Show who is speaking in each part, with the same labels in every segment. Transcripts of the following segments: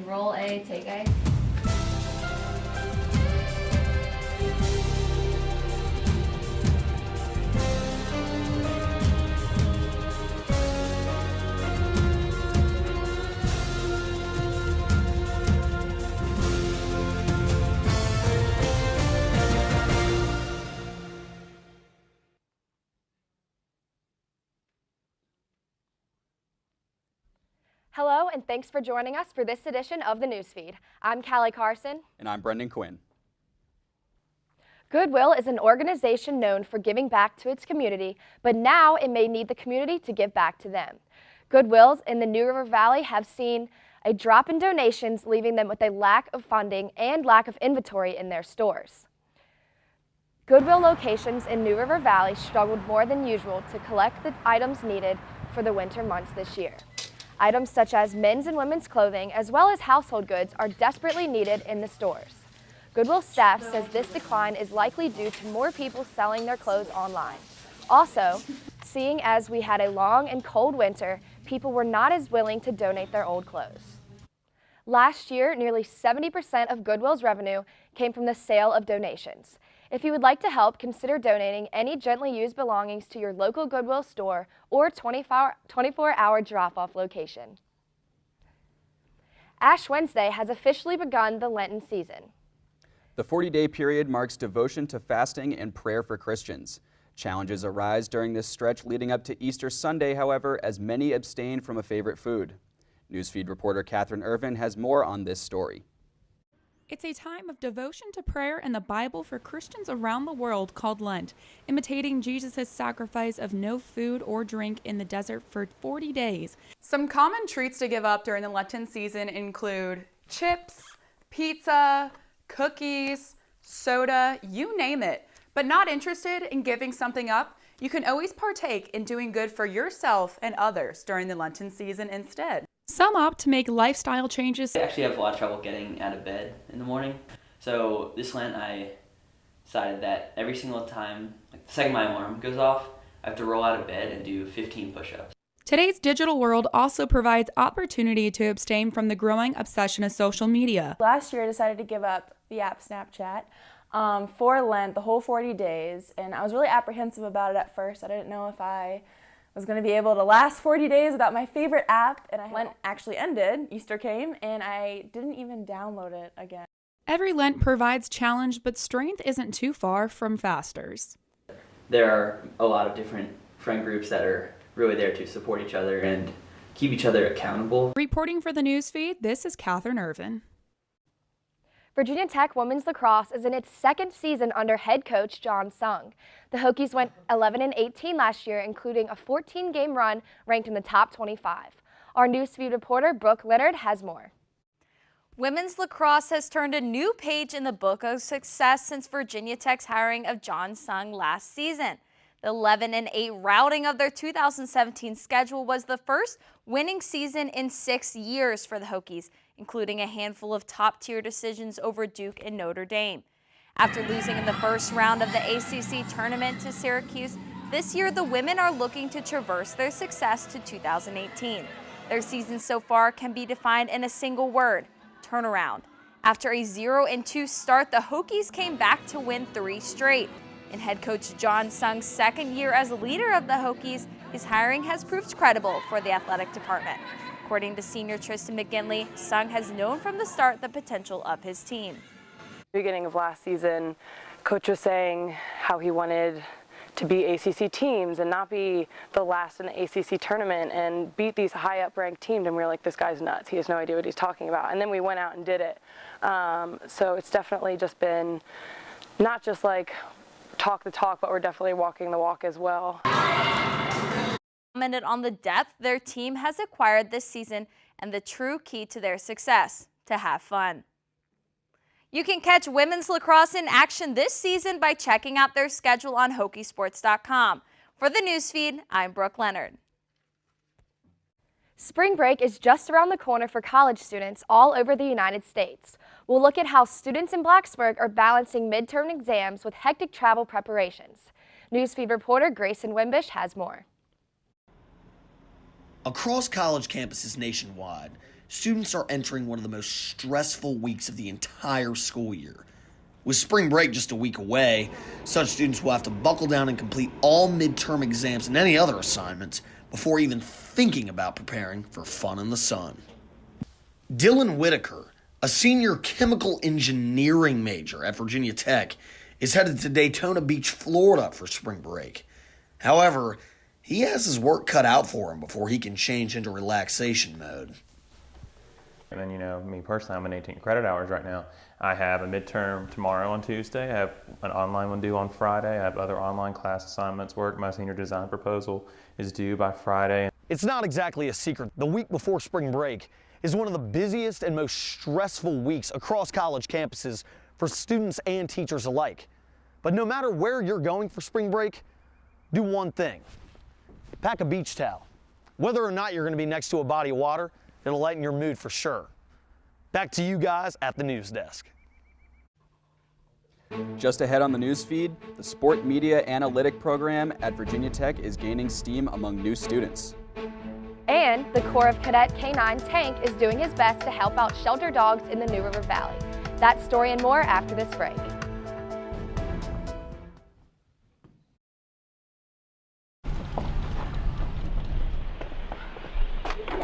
Speaker 1: roll A, take A.
Speaker 2: Hello, and thanks for joining us for this edition of the Newsfeed. I'm Callie Carson.
Speaker 3: And I'm Brendan Quinn.
Speaker 2: Goodwill is an organization known for giving back to its community, but now it may need the community to give back to them. Goodwills in the New River Valley have seen a drop in donations, leaving them with a lack of funding and lack of inventory in their stores. Goodwill locations in New River Valley struggled more than usual to collect the items needed for the winter months this year. Items such as men's and women's clothing, as well as household goods, are desperately needed in the stores. Goodwill staff says this decline is likely due to more people selling their clothes online. Also, seeing as we had a long and cold winter, people were not as willing to donate their old clothes. Last year, nearly 70% of Goodwill's revenue came from the sale of donations. If you would like to help, consider donating any gently used belongings to your local Goodwill store or 24-hour drop-off location. Ash Wednesday has officially begun the Lenten season.
Speaker 3: The 40-day period marks devotion to fasting and prayer for Christians. Challenges arise during this stretch leading up to Easter Sunday, however, as many abstain from a favorite food. Newsfeed reporter Catherine Irvin has more on this story.
Speaker 4: It's a time of devotion to prayer and the Bible for Christians around the world called Lent, imitating Jesus' sacrifice of no food or drink in the desert for 40 days.
Speaker 5: Some common treats to give up during the Lenten season include chips, pizza, cookies, soda, you name it. But not interested in giving something up? You can always partake in doing good for yourself and others during the Lenten season instead.
Speaker 4: Some opt to make lifestyle changes.
Speaker 6: I actually have a lot of trouble getting out of bed in the morning. So this Lent I decided that every single time, like the second my alarm goes off, I have to roll out of bed and do 15 push-ups.
Speaker 4: Today's digital world also provides opportunity to abstain from the growing obsession of social media.
Speaker 7: Last year I decided to give up the app Snapchat for Lent, the whole 40 days, and I was really apprehensive about it at first. I didn't know if I was going to be able to last 40 days without my favorite app, and Lent actually ended, Easter came, and I didn't even download it again.
Speaker 4: Every Lent provides challenge, but strength isn't too far from fasters.
Speaker 6: There are a lot of different friend groups that are really there to support each other and keep each other accountable.
Speaker 4: Reporting for the Newsfeed, this is Catherine Irvin.
Speaker 2: Virginia Tech women's lacrosse is in its second season under head coach John Sung. The Hokies went 11-18 last year, including a 14-game run ranked in the top 25. Our Newsfeed reporter Brooke Leonard has more.
Speaker 8: Women's lacrosse has turned a new page in the book of success since Virginia Tech's hiring of John Sung last season. The 11-8 routing of their 2017 schedule was the first winning season in 6 years for the Hokies, including a handful of top-tier decisions over Duke and Notre Dame. After losing in the first round of the ACC tournament to Syracuse, this year the women are looking to traverse their success to 2018. Their season so far can be defined in a single word: turnaround. After a 0-2 start, the Hokies came back to win 3 straight. In head coach John Sung's second year as leader of the Hokies, his hiring has proved credible for the athletic department. According to senior Tristan McGinley, Sung has known from the start the potential of his team.
Speaker 7: Beginning of last season, coach was saying how he wanted to beat ACC teams and not be the last in the ACC tournament and beat these high up ranked teams, and we were like, this guy's nuts, he has no idea what he's talking about. And then we went out and did it. So it's definitely just been not just like talk the talk, but we're definitely walking the walk as well.
Speaker 8: Commented on the depth their team has acquired this season and the true key to their success: to have fun. You can catch women's lacrosse in action this season by checking out their schedule on Hokiesports.com. For the Newsfeed, I'm Brooke Leonard.
Speaker 2: Spring break is just around the corner for college students all over the United States. We'll look at how students in Blacksburg are balancing midterm exams with hectic travel preparations. Newsfeed reporter Grayson Wimbish has more.
Speaker 9: Across college campuses nationwide,
Speaker 1: students are entering one of the most stressful weeks of the entire school year. With spring break just a week away, such students will have to buckle down and complete all midterm exams and any other assignments before even thinking about preparing for fun in the sun. Dylan Whitaker, a senior chemical engineering major at Virginia Tech, is headed to Daytona Beach, Florida for spring break. However, he has his work cut out for him before he can change into relaxation mode.
Speaker 9: And then, me personally, I'm in 18 credit hours right now. I have a midterm tomorrow on Tuesday. I have an online one due on Friday. I have other online class assignments work. My senior design proposal is due by Friday.
Speaker 1: It's not exactly a secret. The week before spring break is one of the busiest and most stressful weeks across college campuses for students and teachers alike. But no matter where you're going for spring break, do one thing. Pack a beach towel. Whether or not you're going to be next to a body of water, it'll lighten your mood for sure. Back to you guys at the news desk.
Speaker 3: Just ahead on the news feed, the Sport Media Analytic program at Virginia Tech is gaining steam among new students.
Speaker 2: And the Corps of Cadet K-9 Tank is doing his best to help out shelter dogs in the New River Valley. That story and more after this break.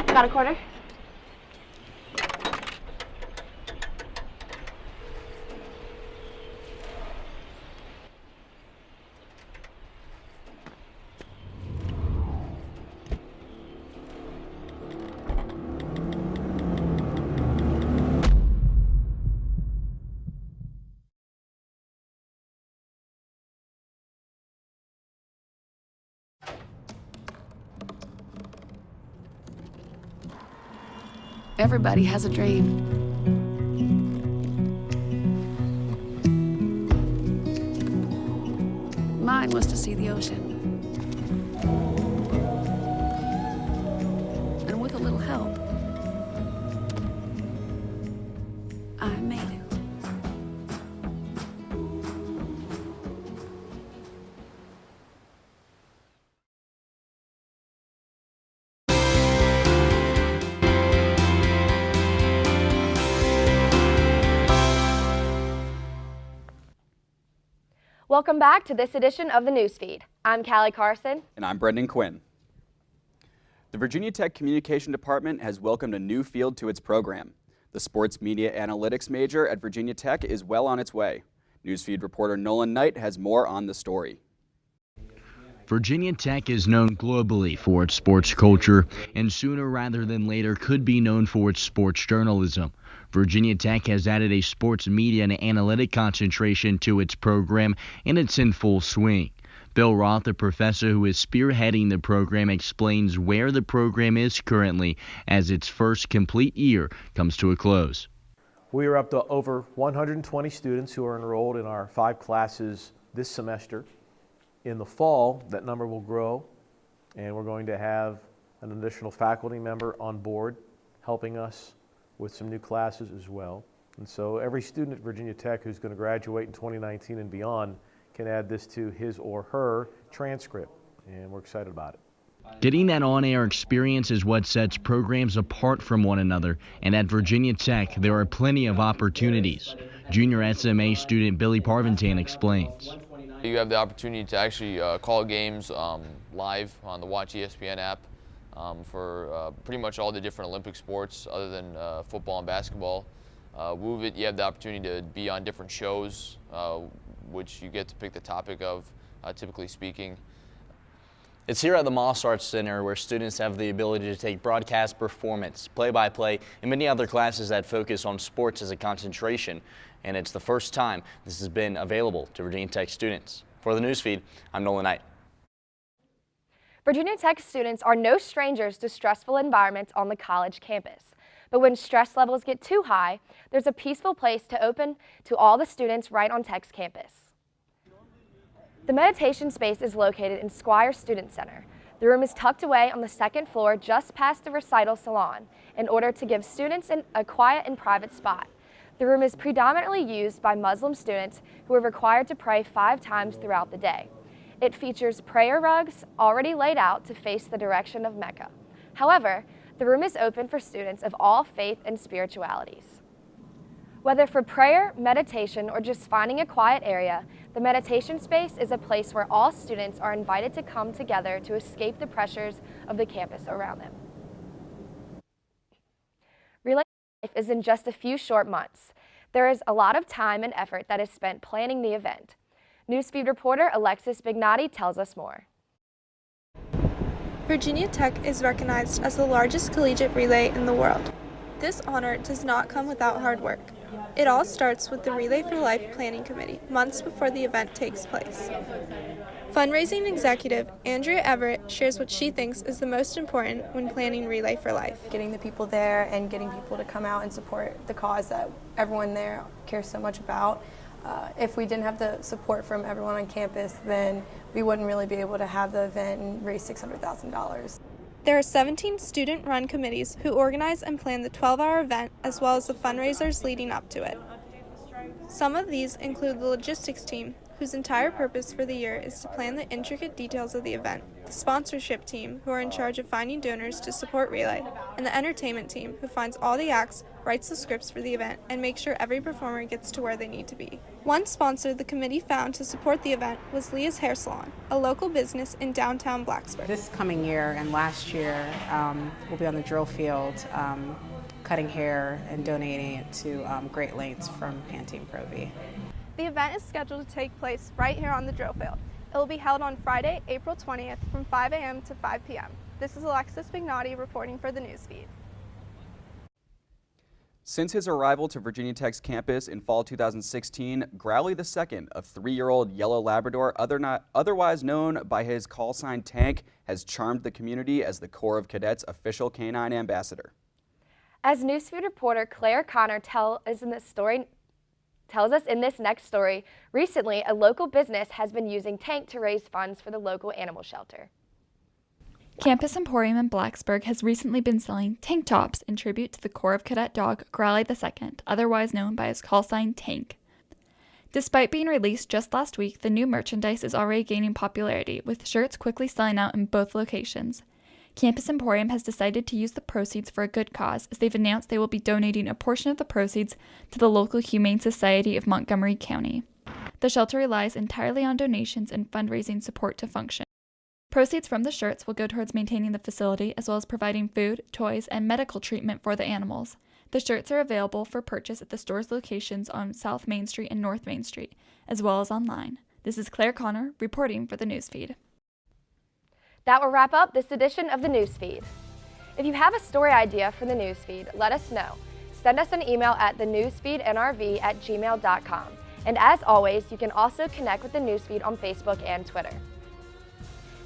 Speaker 2: Got a quarter?
Speaker 10: Everybody has a dream. Mine was to see the ocean. And with a little help, I made it.
Speaker 2: Welcome back to this edition of the Newsfeed. I'm Callie Carson.
Speaker 3: And I'm Brendan Quinn. The Virginia Tech Communication Department has welcomed a new field to its program. The Sports Media Analytics major at Virginia Tech is well on its way. Newsfeed reporter Nolan Knight has more on the story.
Speaker 11: Virginia Tech is known globally for its sports culture, and sooner rather than later could be known for its sports journalism. Virginia Tech has added a sports media and analytic concentration to its program, and it's in full swing. Bill Roth, a professor who is spearheading the program, explains where the program is currently as its first complete year comes to a close.
Speaker 12: We are up to over 120 students who are enrolled in our 5 classes this semester. In the fall, that number will grow, and we're going to have an additional faculty member on board helping us with some new classes as well. And so every student at Virginia Tech who's going to graduate in 2019 and beyond can add this to his or her transcript, and we're excited about it.
Speaker 11: Getting that on-air experience is what sets programs apart from one another, and at Virginia Tech, there are plenty of opportunities. Junior SMA student Billy Parventan explains.
Speaker 13: You have the opportunity to actually call games live on the Watch ESPN app for pretty much all the different Olympic sports other than football and basketball. Move It, you have the opportunity to be on different shows, which you get to pick the topic of, typically speaking.
Speaker 14: It's here at the Moss Arts Center where students have the ability to take broadcast performance, play-by-play, and many other classes that focus on sports as a concentration. And it's the first time this has been available to Virginia Tech students. For the Newsfeed, I'm Nolan Knight.
Speaker 2: Virginia Tech students are no strangers to stressful environments on the college campus. But when stress levels get too high, there's a peaceful place to open to all the students right on Tech's campus. The meditation space is located in Squire Student Center. The room is tucked away on the 2nd floor just past the recital salon in order to give students a quiet and private spot. The room is predominantly used by Muslim students who are required to pray 5 times throughout the day. It features prayer rugs already laid out to face the direction of Mecca. However, The room is open for students of all faith and spiritualities. Whether for prayer, meditation, or just finding a quiet area, the meditation space is a place where all students are invited to come together to escape the pressures of the campus around them. Relay Life is in just a few short months. There is a lot of time and effort that is spent planning the event. Newsfeed reporter Alexis Bignati tells us more.
Speaker 15: Virginia Tech is recognized as the largest collegiate relay in the world. This honor does not come without hard work. It all starts with the Relay for Life Planning Committee, months before the event takes place. Fundraising executive Andrea Everett shares what she thinks is the most important when planning Relay for Life.
Speaker 16: Getting the people there and getting people to come out and support the cause that everyone there cares so much about. If we didn't have the support from everyone on campus, then we wouldn't really be able to have the event and raise $600,000.
Speaker 15: There are 17 student-run committees who organize and plan the 12-hour event as well as the fundraisers leading up to it. Some of these include the logistics team, whose entire purpose for the year is to plan the intricate details of the event, the sponsorship team, who are in charge of finding donors to support Relay, and the entertainment team, who finds all the acts, writes the scripts for the event, and makes sure every performer gets to where they need to be. One sponsor the committee found to support the event was Leah's Hair Salon, a local business in downtown Blacksburg.
Speaker 17: This coming year and last year, we'll be on the drill field cutting hair and donating it to Great Lengths from Pantene Pro V.
Speaker 15: The event is scheduled to take place right here on the drill field. It will be held on Friday, April 20th from 5 a.m. to 5 p.m. This is Alexis Bignati reporting for the Newsfeed.
Speaker 3: Since his arrival to Virginia Tech's campus in fall 2016, Growly II, a 3-year-old yellow Labrador otherwise known by his call sign Tank, has charmed the community as the Corps of Cadets' official canine ambassador.
Speaker 2: As Newsfeed reporter Claire Connor tells us in this next story, recently a local business has been using Tank to raise funds for the local animal shelter.
Speaker 18: Campus Emporium in Blacksburg has recently been selling tank tops in tribute to the Corps of Cadet dog Growly II, otherwise known by his call sign Tank. Despite being released just last week, the new merchandise is already gaining popularity, with shirts quickly selling out in both locations. Campus Emporium has decided to use the proceeds for a good cause, as they've announced they will be donating a portion of the proceeds to the local Humane Society of Montgomery County. The shelter relies entirely on donations and fundraising support to function. Proceeds from the shirts will go towards maintaining the facility, as well as providing food, toys, and medical treatment for the animals. The shirts are available for purchase at the store's locations on South Main Street and North Main Street, as well as online. This is Claire Connor reporting for the Newsfeed.
Speaker 2: That will wrap up this edition of the Newsfeed. If you have a story idea for the Newsfeed, let us know. Send us an email at thenewsfeednrv@gmail.com. And as always, you can also connect with the Newsfeed on Facebook and Twitter.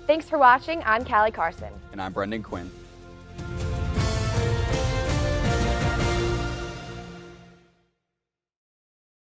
Speaker 2: Thanks for watching. I'm Callie Carson.
Speaker 3: And I'm Brendan Quinn.